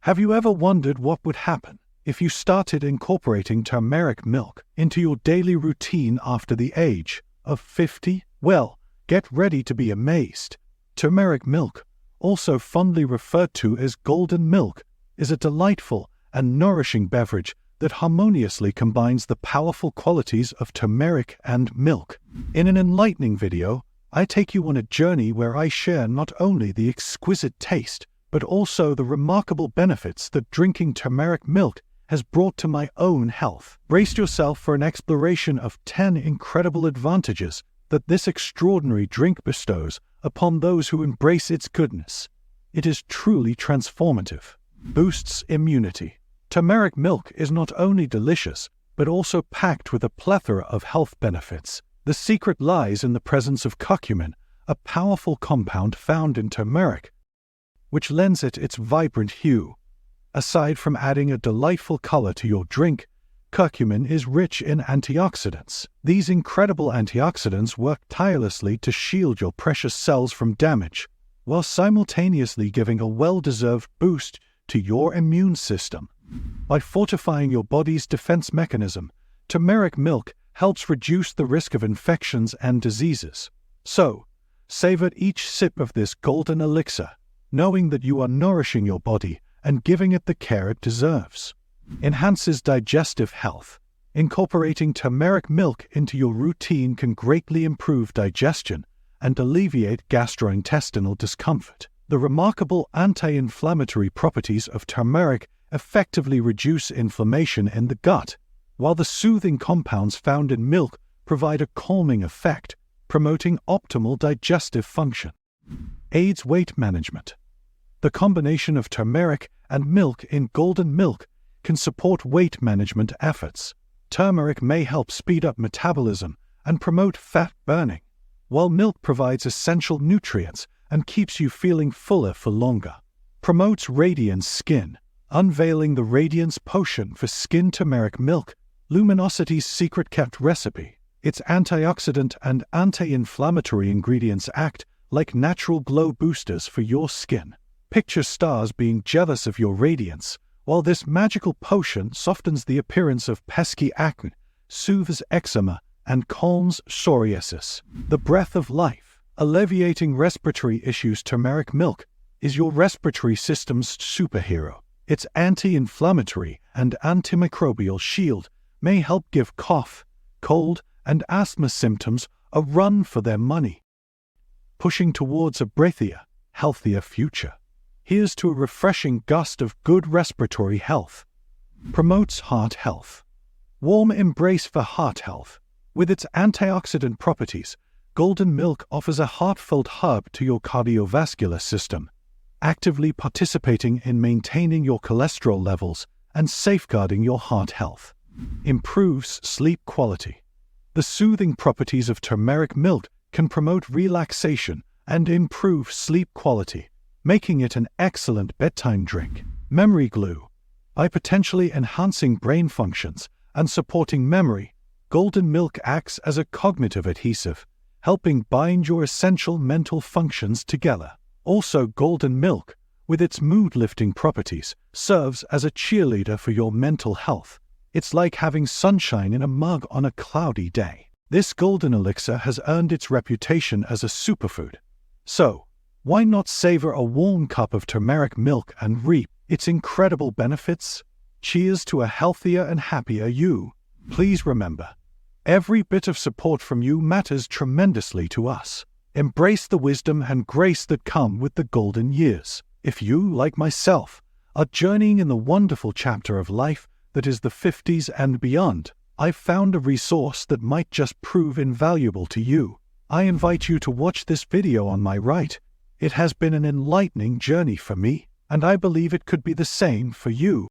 Have you ever wondered what would happen if you started incorporating turmeric milk into your daily routine after the age of 50? Well, get ready to be amazed. Turmeric milk, also fondly referred to as golden milk, is a delightful and nourishing beverage that harmoniously combines the powerful qualities of turmeric and milk. In an enlightening video, I take you on a journey where I share not only the exquisite taste, but also the remarkable benefits that drinking turmeric milk has brought to my own health. Brace yourself for an exploration of 10 incredible advantages that this extraordinary drink bestows upon those who embrace its goodness. It is truly transformative. Boosts immunity. Turmeric milk is not only delicious, but also packed with a plethora of health benefits. The secret lies in the presence of curcumin, a powerful compound found in turmeric, which lends it its vibrant hue. Aside from adding a delightful color to your drink, curcumin is rich in antioxidants. These incredible antioxidants work tirelessly to shield your precious cells from damage, while simultaneously giving a well-deserved boost to your immune system. By fortifying your body's defense mechanism, turmeric milk helps reduce the risk of infections and diseases. So, savor each sip of this golden elixir, knowing that you are nourishing your body and giving it the care it deserves. Enhances digestive health. Incorporating turmeric milk into your routine can greatly improve digestion and alleviate gastrointestinal discomfort. The remarkable anti-inflammatory properties of turmeric effectively reduce inflammation in the gut, while the soothing compounds found in milk provide a calming effect, promoting optimal digestive function. Aids weight management. The combination of turmeric and milk in golden milk can support weight management efforts. Turmeric may help speed up metabolism and promote fat burning, while milk provides essential nutrients and keeps you feeling fuller for longer. Promotes radiant skin. Unveiling the Radiance Potion for Skin Turmeric Milk, Luminosity's secret kept recipe. Its antioxidant and anti-inflammatory ingredients act like natural glow boosters for your skin. Picture stars being jealous of your radiance, while this magical potion softens the appearance of pesky acne, soothes eczema, and calms psoriasis. The breath of life. Alleviating respiratory issues. Turmeric milk is your respiratory system's superhero. Its anti-inflammatory and antimicrobial shield may help give cough, cold, and asthma symptoms a run for their money, pushing towards a breathier, healthier future. Here's to a refreshing gust of good respiratory health. Promotes heart health. Warm embrace for heart health. With its antioxidant properties, golden milk offers a heartfelt hug to your cardiovascular system, actively participating in maintaining your cholesterol levels and safeguarding your heart health. Improves sleep quality. The soothing properties of turmeric milk can promote relaxation and improve sleep quality, making it an excellent bedtime drink. Memory glue. By potentially enhancing brain functions and supporting memory, golden milk acts as a cognitive adhesive, helping bind your essential mental functions together. Also, golden milk, with its mood-lifting properties, serves as a cheerleader for your mental health. It's like having sunshine in a mug on a cloudy day. This golden elixir has earned its reputation as a superfood. So, why not savor a warm cup of turmeric milk and reap its incredible benefits? Cheers to a healthier and happier you. Please remember, every bit of support from you matters tremendously to us. Embrace the wisdom and grace that come with the golden years. If you, like myself, are journeying in the wonderful chapter of life that is the 50s and beyond, I've found a resource that might just prove invaluable to you. I invite you to watch this video on my right. It has been an enlightening journey for me, and I believe it could be the same for you.